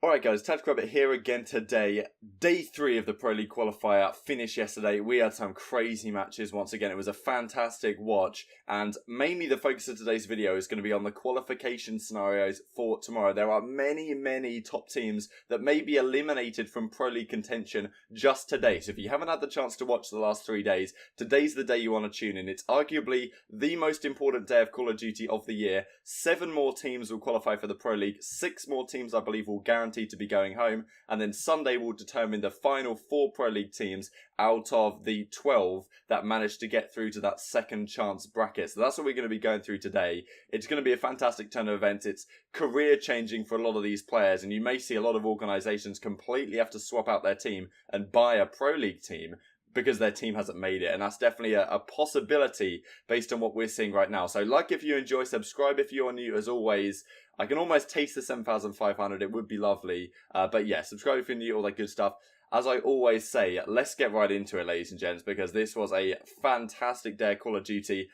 Alright guys, time to grab it here again today. Day 3 of the Pro League qualifier finished yesterday. We had some crazy matches once again. It was a fantastic watch, and mainly the focus of today's video is going to be on the qualification scenarios for tomorrow. There are many top teams that may be eliminated from Pro League contention just today. So if you haven't had the chance to watch the last 3 days, today's the day you want to tune in. It's arguably the most important day of Call of Duty of the year. 7 more teams will qualify for the Pro League. 6 more teams I believe will guarantee to be going home, and then Sunday will determine the final 4 Pro League teams out of the 12 that managed to get through to that second chance bracket. So that's what we're going to be going through today. It's going to be a fantastic turn of events. It's career changing for a lot of these players, and you may see a lot of organizations completely have to swap out their team and buy a Pro League team because their team hasn't made it, and that's definitely a possibility based on what we're seeing right now. So like if you enjoy, subscribe if you're new. As always, I can almost taste the 7,500, it would be lovely, but yeah, subscribe if you're new, all that good stuff. As I always say, let's get right into it, ladies and gents, because this was a fantastic day of Call of Duty.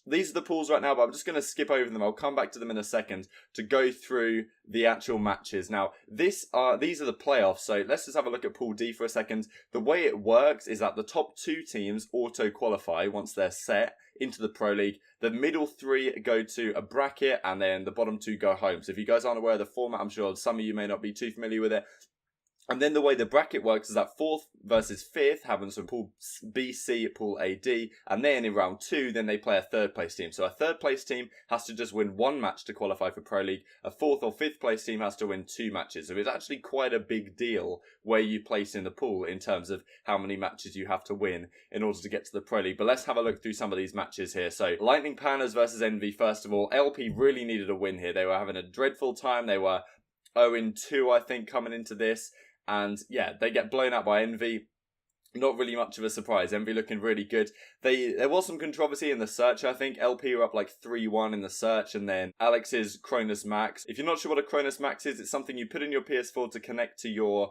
These are the pools right now, but I'm just going to skip over them. I'll come back to them in a second to go through the actual matches. Now, these are the playoffs, so let's just have a look at Pool D for a second. The way it works is that the top 2 teams auto-qualify once they're set into the Pro League. The middle 3 go to a bracket, and then the bottom 2 go home. So if you guys aren't aware of the format, I'm sure some of you may not be too familiar with it. And then the way the bracket works is that 4th versus 5th happens from Pool B, C, Pool A, D. And then in round 2, then they play a 3rd place team. So a 3rd place team has to just win 1 match to qualify for Pro League. A 4th or 5th place team has to win 2 matches. So it's actually quite a big deal where you place in the pool in terms of how many matches you have to win in order to get to the Pro League. But let's have a look through some of these matches here. So Lightning Pandas versus Envy, first of all. LP really needed a win here. They were having a dreadful time. They were 0-2, I think, coming into this. And yeah, they get blown out by Envy. Not really much of a surprise. Envy looking really good. There was some controversy in the search, I think. LP were up like 3-1 in the search, and then Alex's Cronus Max. If you're not sure what a Cronus Max is, it's something you put in your PS4 to connect to your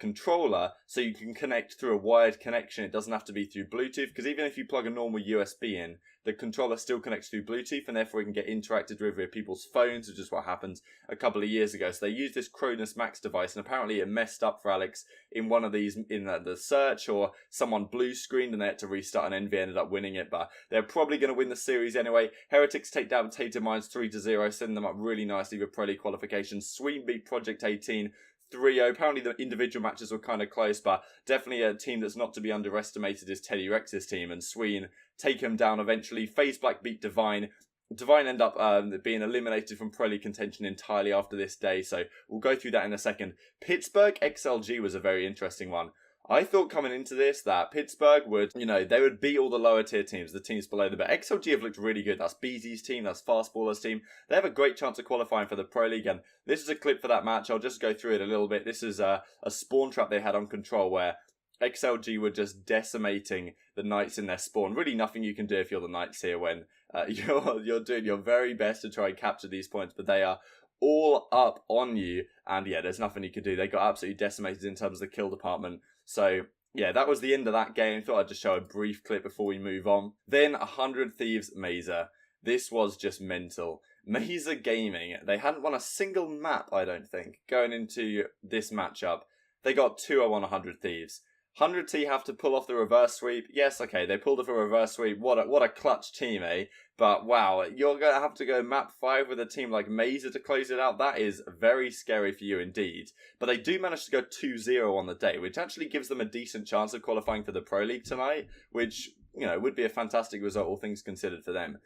controller, so you can connect through a wired connection. It doesn't have to be through Bluetooth, because even if you plug a normal USB in, the controller still connects through Bluetooth, and therefore it can get interacted with via people's phones, which is what happened a couple of years ago. So they used this Cronus Max device, and apparently it messed up for Alex in one of these, in the search, or someone blue screened and they had to restart, and Envy ended up winning it. But they're probably going to win the series anyway. Heretics take down Tater Mines 3-0, sending them up really nicely with Pro League qualification. Sweden beat Project 18 3-0. Apparently the individual matches were kind of close, but definitely a team that's not to be underestimated is Teddy Rex's team, and Sweden take him down eventually. FaZe Black beat Divine. Divine end up being eliminated from Pro League contention entirely after this day, so we'll go through that in a second. Pittsburgh XLG was a very interesting one. I thought coming into this that Pittsburgh would, they would beat all the lower tier teams, the teams below them. But XLG have looked really good. That's BZ's team, that's Fastballer's team. They have a great chance of qualifying for the Pro League, and this is a clip for that match. I'll just go through it a little bit. This is a spawn trap they had on Control where XLG were just decimating the Knights in their spawn. Really nothing you can do if you're the Knights here when you're doing your very best to try and capture these points, but they are all up on you, and yeah, there's nothing you can do. They got absolutely decimated in terms of the kill department. So yeah, that was the end of that game. Thought I'd just show a brief clip before we move on. Then 100 Thieves Mazer. This was just mental. Mazer Gaming, they hadn't won a single map, I don't think, going into this matchup. They got 2-0 on 100 Thieves. 100T have to pull off the reverse sweep. Yes, okay, they pulled off a reverse sweep. What a clutch team, eh? But wow, you're going to have to go map 5 with a team like Mazer to close it out. That is very scary for you indeed. But they do manage to go 2-0 on the day, which actually gives them a decent chance of qualifying for the Pro League tonight, which, would be a fantastic result, all things considered for them.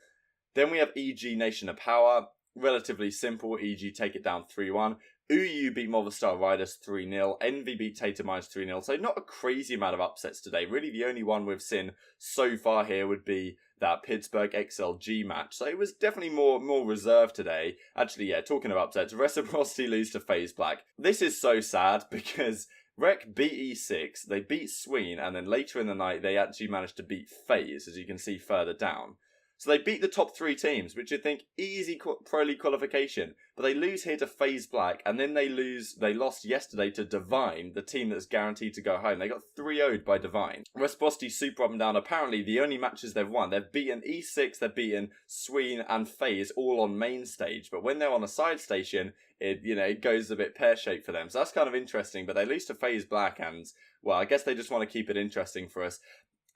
Then we have EG Nation of Power. Relatively simple. EG take it down 3-1. UU beat Movistar Riders 3-0. Envy beat Tater Mines 3-0. So not a crazy amount of upsets today. Really the only one we've seen so far here would be that Pittsburgh XLG match. So it was definitely more reserved today. Actually, yeah, talking of upsets, Reciprocity lose to FaZe Black. This is so sad because Rec beat E6, they beat Sween, and then later in the night they actually managed to beat FaZe, as you can see further down. So they beat the top 3 teams, which you'd think easy Pro League qualification. But they lose here to FaZe Black, and then they lost yesterday to Divine, the team that's guaranteed to go home. They got 3-0'd by Divine. Reciprocity super up and down. Apparently, the only matches they've won, they've beaten E6, they've beaten Sween and FaZe all on main stage. But when they're on a side station, it goes a bit pear-shaped for them. So that's kind of interesting. But they lose to FaZe Black, and, well, I guess they just want to keep it interesting for us.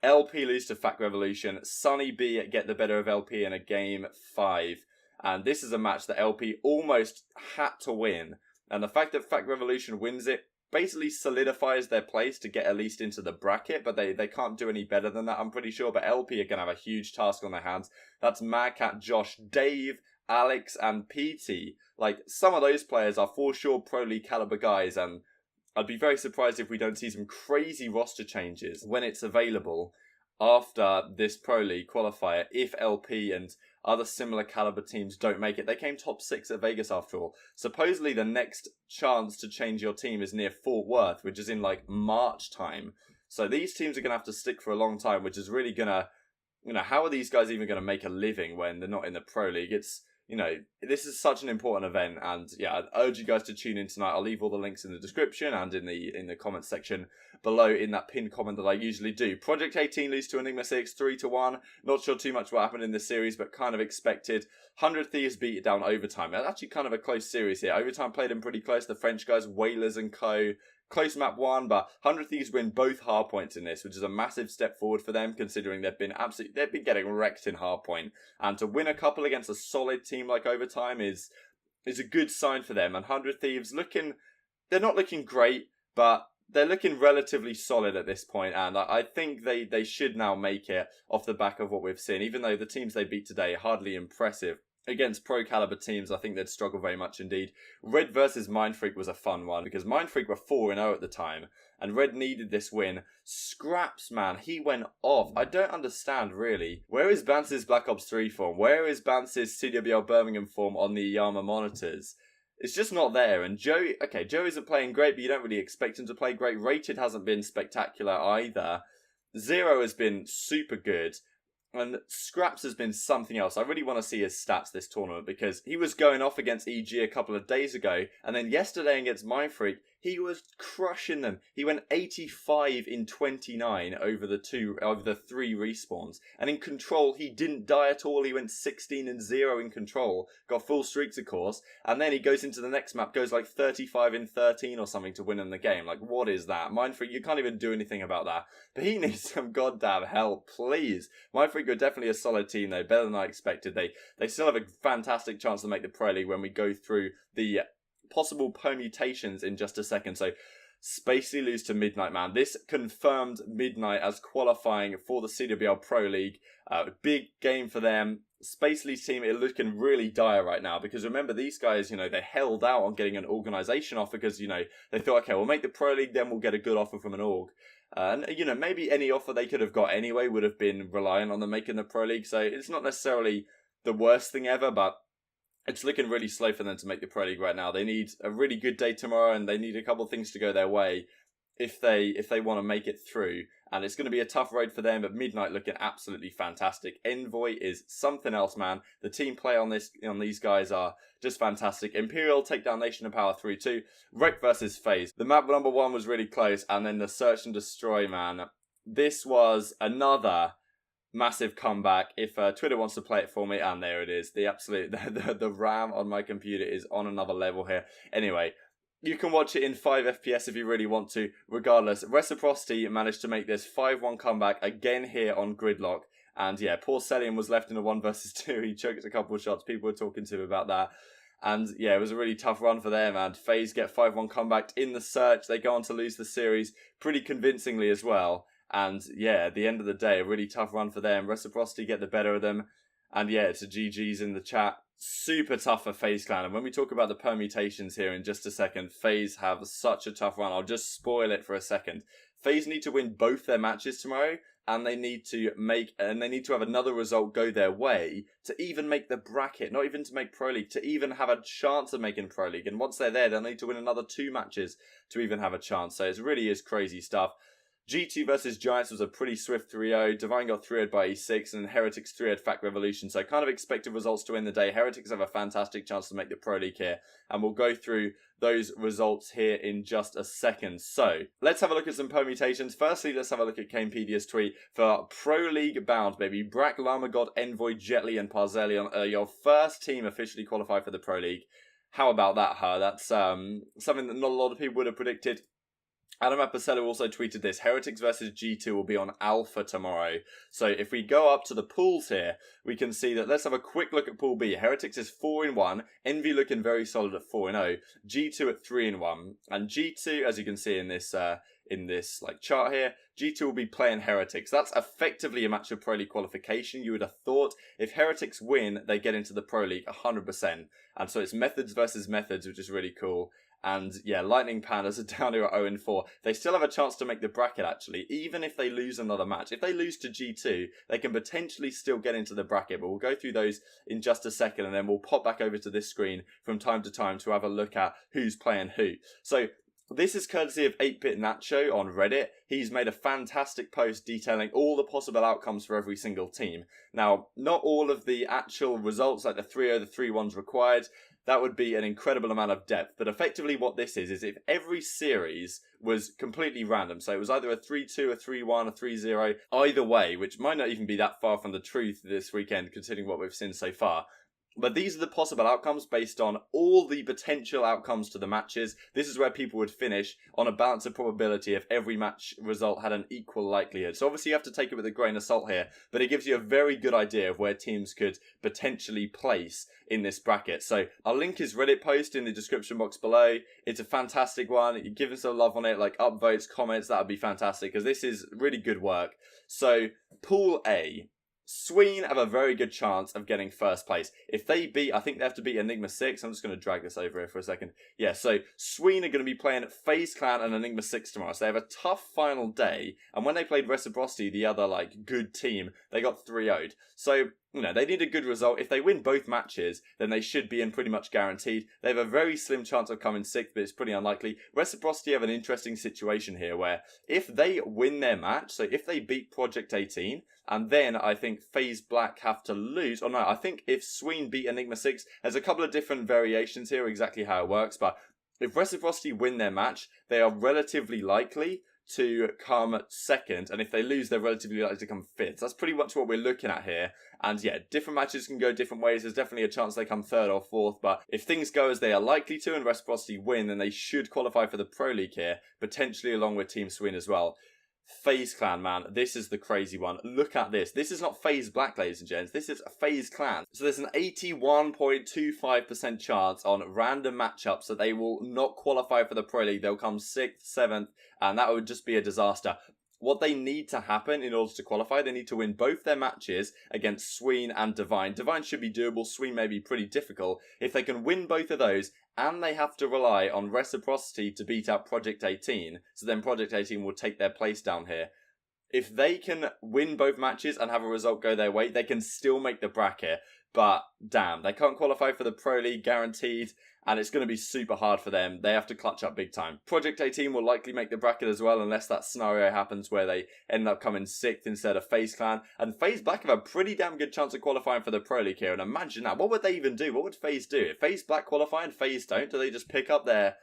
LP lose to FaZe Revolution. Sunny B get the better of LP in a game 5. And this is a match that LP almost had to win. And the fact that FaZe Revolution wins it basically solidifies their place to get at least into the bracket. But they can't do any better than that, I'm pretty sure. But LP are going to have a huge task on their hands. That's Madcat, Josh, Dave, Alex, and PT. Like, some of those players are for sure Pro League caliber guys. And I'd be very surprised if we don't see some crazy roster changes when it's available after this Pro League qualifier, if LP and other similar caliber teams don't make it. They came top 6 at Vegas after all. Supposedly the next chance to change your team is near Fort Worth, which is in like March time. So these teams are going to have to stick for a long time, which is really going to, how are these guys even going to make a living when they're not in the Pro League? It's, this is such an important event, and yeah, I'd urge you guys to tune in tonight. I'll leave all the links in the description and in the comment section below in that pinned comment that I usually do. Project 18 lose to Enigma 6, 3-1. Not sure too much what happened in this series, but kind of expected. 100 Thieves beat it down overtime. That's actually kind of a close series here. Overtime played them pretty close. The French guys, Whalers and co. Close map 1, but 100 Thieves win both hardpoints in this, which is a massive step forward for them, considering they've been getting wrecked in hardpoint. And to win a couple against a solid team like Overtime is a good sign for them. And 100 Thieves they're not looking great, but they're looking relatively solid at this point, and I think they should now make it off the back of what we've seen, even though the teams they beat today are hardly impressive. Against pro caliber teams, I think they'd struggle very much indeed. Red versus Mindfreak was a fun one because Mindfreak were 4-0 at the time, and Red needed this win. Scraps, man, he went off. I don't understand really. Where is Bance's Black Ops 3 form? Where is Bance's CWL Birmingham form on the Yama monitors? It's just not there. And Joe isn't playing great, but you don't really expect him to play great. Rated hasn't been spectacular either. Zero has been super good. And Scraps has been something else. I really want to see his stats this tournament because he was going off against EG a couple of days ago. And then yesterday against Mindfreak, he was crushing them. He went 85 in 29 over the 3 respawns. And in Control, he didn't die at all. He went 16-0 in Control. Got full streaks, of course. And then he goes into the next map, goes like 35 in 13 or something to win in the game. Like, what is that? Mindfreak, you can't even do anything about that. But he needs some goddamn help, please. Mindfreak are definitely a solid team, though. Better than I expected. They still have a fantastic chance to make the Pro League when we go through the possible permutations in just a second. So Spacey lose to Midnight, man. This confirmed Midnight as qualifying for the CWL Pro League. Big game for them. Spacely's team is looking really dire right now because remember these guys, they held out on getting an organisation offer because, they thought, okay, we'll make the Pro League, then we'll get a good offer from an org. And, maybe any offer they could have got anyway would have been reliant on them making the Pro League. So it's not necessarily the worst thing ever, but it's looking really slow for them to make the Pro League right now. They need a really good day tomorrow, and they need a couple of things to go their way if they want to make it through. And it's going to be a tough road for them, but Midnight looking absolutely fantastic. Envoy is something else, man. The team play on these guys are just fantastic. Imperial take down Nation of Power 3-2. Wreck versus FaZe. The map number 1 was really close, and then the Search and Destroy, man. This was another massive comeback. If Twitter wants to play it for me, and there it is. The RAM on my computer is on another level here. Anyway, you can watch it in 5 FPS if you really want to. Regardless, Reciprocity managed to make this 5-1 comeback again here on Gridlock. And yeah, poor Celian was left in a 1 versus 2. He choked a couple of shots. People were talking to him about that. And yeah, it was a really tough run for them. And FaZe get 5-1 comeback in the Search. They go on to lose the series pretty convincingly as well. And yeah, at the end of the day, a really tough run for them. Reciprocity get the better of them. And yeah, it's a GG's in the chat. Super tough for FaZe Clan. And when we talk about the permutations here in just a second, FaZe have such a tough run. I'll just spoil it for a second. FaZe need to win both their matches tomorrow. And they need to have another result go their way to even make the bracket, not even to make Pro League, to even have a chance of making Pro League. And once they're there, they'll need to win another 2 matches to even have a chance. So it really is crazy stuff. G2 versus Giants was a pretty swift 3-0. Divine got 3-0'd by E6, and Heretics 3-0'd Fact Revolution. So kind of expected results to win the day. Heretics have a fantastic chance to make the Pro League here, and we'll go through those results here in just a second. So let's have a look at some permutations. Firstly, let's have a look at Kamepedia's tweet for Pro League bound, baby. Brack, Llama God, Envoy, Jetly, and Parzelion are your first team officially qualified for the Pro League. How about that, huh? That's something that not a lot of people would have predicted. Adam Aposello also tweeted this. Heretics versus G2 will be on Alpha tomorrow. So if we go up to the pools here, we can see that, let's have a quick look at Pool B. Heretics is 4-1. Envy looking very solid at 4-0. G2 at 3-1. And G2, as you can see in this like chart here, G2 will be playing Heretics. That's effectively a match of Pro League qualification. You would have thought if Heretics win, they get into the Pro League 100%. And so it's methods versus methods, which is really cool. And yeah, Lightning Pandas are down here at 0-4. They still have a chance to make the bracket, actually, even if they lose another match. If they lose to G2, they can potentially still get into the bracket. But we'll go through those in just a second, and then we'll pop back over to this screen from time to time to have a look at who's playing who. So this is courtesy of 8-Bit Nacho on Reddit. He's made a fantastic post detailing all the possible outcomes for every single team. Now, not all of the actual results, like the 3-0, the 3-1s required. That would be an incredible amount of depth. But effectively what this is if every series was completely random, so it was either a 3-2, a 3-1, a 3-0, either way, which might not even be that far from the truth this weekend, considering what we've seen so far. But these are the possible outcomes based on all the potential outcomes to the matches. This is where people would finish on a balance of probability if every match result had an equal likelihood. So obviously you have to take it with a grain of salt here, but it gives you a very good idea of where teams could potentially place in this bracket. So I'll link his Reddit post in the description box below. It's a fantastic one. You give us some love on it, like upvotes, comments, that would be fantastic, because this is really good work. So Pool A. Sween have a very good chance of getting first place. If they beat, I think they have to beat Enigma 6. I'm just going to drag this over here for a second. Yeah, so Sween are going to be playing FaZe Clan and Enigma 6 tomorrow. So they have a tough final day. And when they played Reciprocity, the other like good team, they got 3-0'd. So, you know, they need a good result. If they win both matches, then they should be in pretty much guaranteed. They have a very slim chance of coming 6th, but it's pretty unlikely. Reciprocity have an interesting situation here where if they win their match, so if they beat Project 18, and then I think FaZe Black have to lose. Oh no, I think if Sween beat Enigma 6, there's a couple of different variations here, exactly how it works. But if Reciprocity win their match, they are relatively likely to come 2nd. And if they lose, they're relatively likely to come 5th. So that's pretty much what we're looking at here. And yeah, different matches can go different ways. There's definitely a chance they come 3rd or 4th. But if things go as they are likely to and Reciprocity win, then they should qualify for the Pro League here, potentially along with Team Sween as well. FaZe Clan, man, this is the crazy one. Look at this. This is not FaZe Black, ladies and gents. This is FaZe Clan. So there's an 81.25% chance on random matchups that they will not qualify for the Pro League. They'll come 6th, 7th, and that would just be a disaster. What they need to happen in order to qualify, they need to win both their matches against Sween and Divine. Divine should be doable. Sween may be pretty difficult. If they can win both of those, and they have to rely on Reciprocity to beat out Project 18, so then Project 18 will take their place down here. If they can win both matches and have a result go their way, they can still make the bracket. But damn, they can't qualify for the Pro League guaranteed, and it's going to be super hard for them. They have to clutch up big time. Project 18 will likely make the bracket as well, unless that scenario happens where they end up coming 6th instead of FaZe Clan. And FaZe Black have a pretty damn good chance of qualifying for the Pro League here. And imagine that. What would they even do? What would FaZe do? If FaZe Black qualify and FaZe don't, do they just pick up their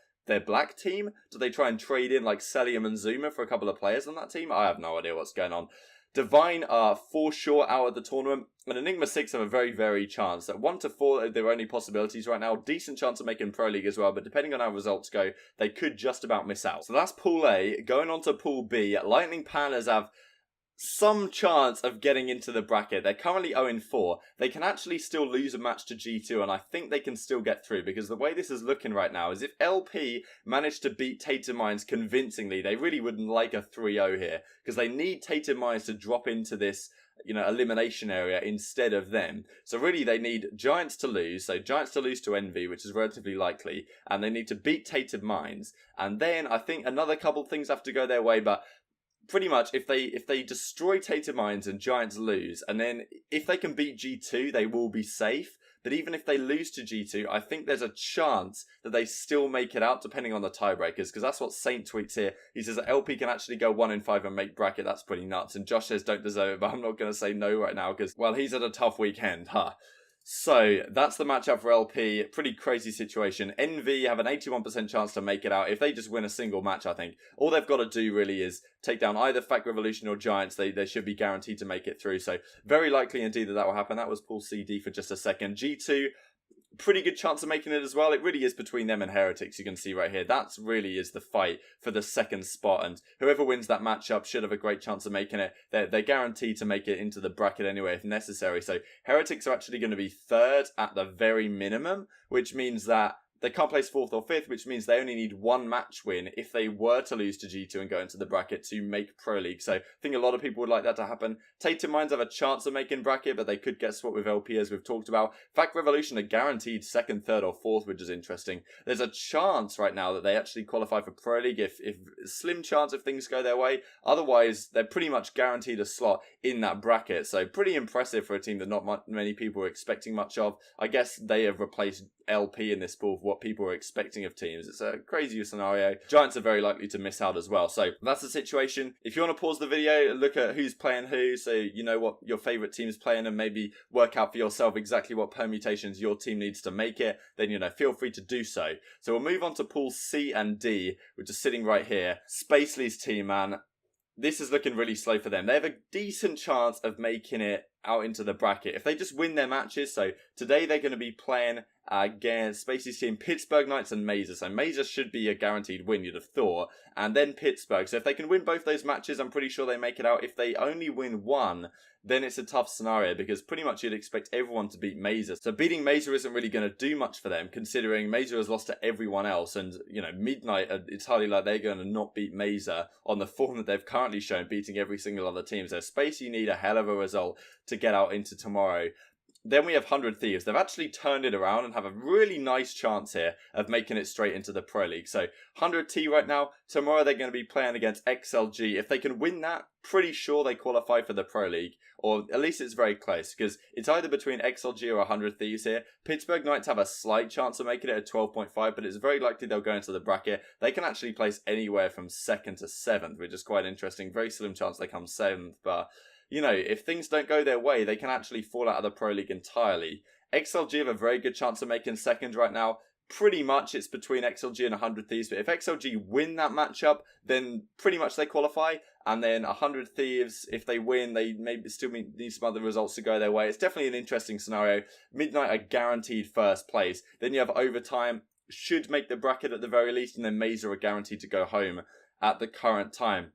Black team? Do they try and trade in like Celium and Zuma for a couple of players on that team? I have no idea what's going on. Divine are for sure out of the tournament, and Enigma 6 have a very, very chance. At 1 to 4, they're only possibilities right now. Decent chance of making Pro League as well, but depending on how results go, they could just about miss out. So that's Pool A. Going on to Pool B, Lightning Pandas have some chance of getting into the bracket. They're currently 0-4. They can actually still lose a match to G2, and I think they can still get through, because the way this is looking right now is if LP managed to beat Tated Minds convincingly, they really wouldn't like a 3-0 here, because they need Tated Minds to drop into this, you know, elimination area instead of them. So really they need Giants to lose, so Giants to lose to Envy, which is relatively likely, and they need to beat Tated Minds, and then I think another couple things have to go their way, but pretty much, if they destroy Tated Minds and Giants lose, and then if they can beat G2, they will be safe. But even if they lose to G2, I think there's a chance that they still make it out, depending on the tiebreakers, because that's what Saint tweets here. He says that LP can actually go 1-5 and make bracket. That's pretty nuts. And Josh says don't deserve it, but I'm not going to say no right now because, well, he's had a tough weekend, huh? So that's the matchup for LP. Pretty crazy situation. NV have an 81% chance to make it out. If they just win a single match, I think all they've got to do really is take down either FaZe Revolution or Giants. They should be guaranteed to make it through. So very likely indeed that will happen. That was Pool CD for just a second. G2, pretty good chance of making it as well. It really is between them and Heretics. You can see right here. That really is the fight for the second spot. And whoever wins that matchup should have a great chance of making it. They're guaranteed to make it into the bracket anyway if necessary. So Heretics are actually going to be third at the very minimum, which means that they can't place 4th or 5th, which means they only need one match win if they were to lose to G2 and go into the bracket to make Pro League. So I think a lot of people would like that to happen. Tatum Mines have a chance of making bracket, but they could get swapped with LP as we've talked about. FaZe Revolution are guaranteed 2nd, 3rd or 4th, which is interesting. There's a chance right now that they actually qualify for Pro League if slim chance if things go their way. Otherwise, they're pretty much guaranteed a slot in that bracket. So pretty impressive for a team that not many people were expecting much of. I guess they have replaced LP in this pool for what people are expecting of teams. It's a crazy scenario. Giants are very likely to miss out as well. So that's the situation. If you want to pause the video, look at who's playing who, so you know what your favourite team is playing and maybe work out for yourself exactly what permutations your team needs to make it, then, you know, feel free to do so. So we'll move on to Pool C and D, which are sitting right here. Spacely's team, man. This is looking really slow for them. They have a decent chance of making it out into the bracket if they just win their matches. So today they're going to be playing against Spacey's team, Pittsburgh Knights and Mazer. So Mazer should be a guaranteed win, you'd have thought. And then Pittsburgh. So if they can win both those matches, I'm pretty sure they make it out. If they only win one, then it's a tough scenario because pretty much you'd expect everyone to beat Mazer. So beating Mazer isn't really going to do much for them considering Mazer has lost to everyone else. And, you know, Midnight, it's hardly like they're going to not beat Mazer on the form that they've currently shown, beating every single other team. So Spacey need a hell of a result to get out into tomorrow. Then we have 100 Thieves. They've actually turned it around and have a really nice chance here of making it straight into the Pro League. So 100 T right now. Tomorrow they're going to be playing against XLG. If they can win that, pretty sure they qualify for the Pro League. Or at least it's very close because it's either between XLG or 100 Thieves here. Pittsburgh Knights have a slight chance of making it at 12.5, but it's very likely they'll go into the bracket. They can actually place anywhere from 2nd to 7th, which is quite interesting. Very slim chance they come 7th, but you know, if things don't go their way, they can actually fall out of the Pro League entirely. XLG have a very good chance of making 2nd right now. Pretty much it's between XLG and 100 Thieves, but if XLG win that matchup, then pretty much they qualify. And then 100 Thieves, if they win, they maybe still need some other results to go their way. It's definitely an interesting scenario. Midnight are guaranteed 1st place. Then you have overtime, should make the bracket at the very least, and then Mazer are guaranteed to go home at the current time.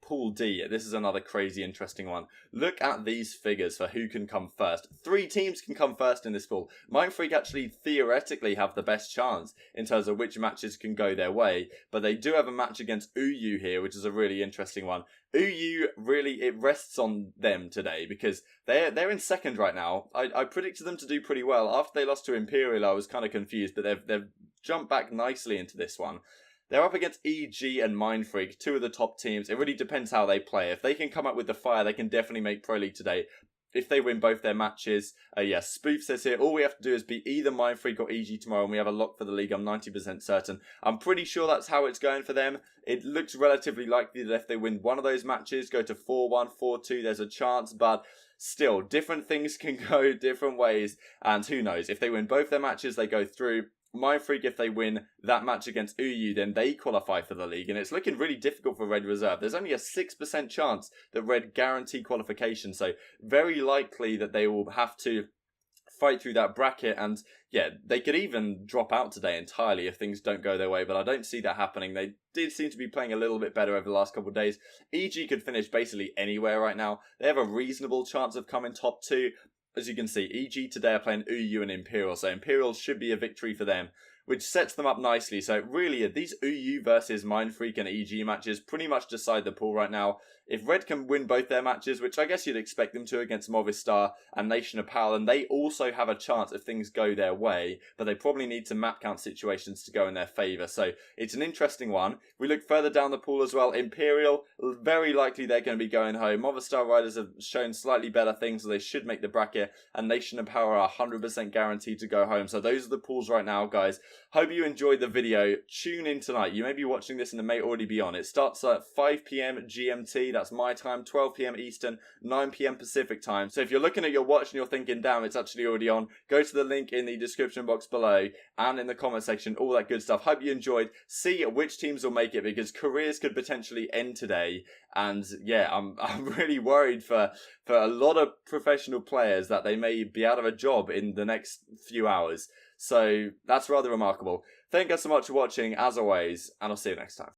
Pool D, this is another crazy interesting one. Look at these figures for who can come first. 3 teams can come first in this pool. Mindfreak actually theoretically have the best chance in terms of which matches can go their way, but they do have a match against UU here, which is a really interesting one. UU, really, it rests on them today because they're in 2nd right now. I predicted them to do pretty well. After they lost to Imperial, I was kind of confused, but they've jumped back nicely into this one. They're up against EG and Mindfreak, 2 of the top teams. It really depends how they play. If they can come up with the fire, they can definitely make Pro League today. If they win both their matches, yes, Spoof says here, all we have to do is beat either Mindfreak or EG tomorrow and we have a lock for the league. I'm 90% certain. I'm pretty sure that's how it's going for them. It looks relatively likely that if they win one of those matches, go to 4-1, 4-2, there's a chance, but still, different things can go different ways. And who knows, if they win both their matches, they go through. Mindfreak, if they win that match against UU, then they qualify for the league. And it's looking really difficult for Red Reserve. There's only a 6% chance that Red guarantee qualification. So very likely that they will have to fight through that bracket. And yeah, they could even drop out today entirely if things don't go their way. But I don't see that happening. They did seem to be playing a little bit better over the last couple of days. EG could finish basically anywhere right now. They have a reasonable chance of coming top 2. As you can see, EG today are playing UU and Imperial, so Imperial should be a victory for them. which sets them up nicely. So really, these UU versus Mindfreak and EG matches pretty much decide the pool right now. If Red can win both their matches, which I guess you'd expect them to against Movistar and Nation of Power, and they also have a chance if things go their way, but they probably need some map count situations to go in their favour. So it's an interesting one. We look further down the pool as well. Imperial, very likely they're going to be going home. Movistar Riders have shown slightly better things, so they should make the bracket, and Nation of Power are 100% guaranteed to go home. So those are the pools right now, guys. Hope you enjoyed the video. Tune in tonight. You may be watching this and it may already be on. It starts at 5 PM GMT. That's my time, 12 PM Eastern, 9 PM Pacific time. So if you're looking at your watch and you're thinking, damn, it's actually already on, go to the link in the description box below and in the comment section, all that good stuff. Hope you enjoyed. See which teams will make it, because careers could potentially end today. And yeah, I'm really worried for a lot of professional players that they may be out of a job in the next few hours. So that's rather remarkable. Thank you guys so much for watching, as always, and I'll see you next time.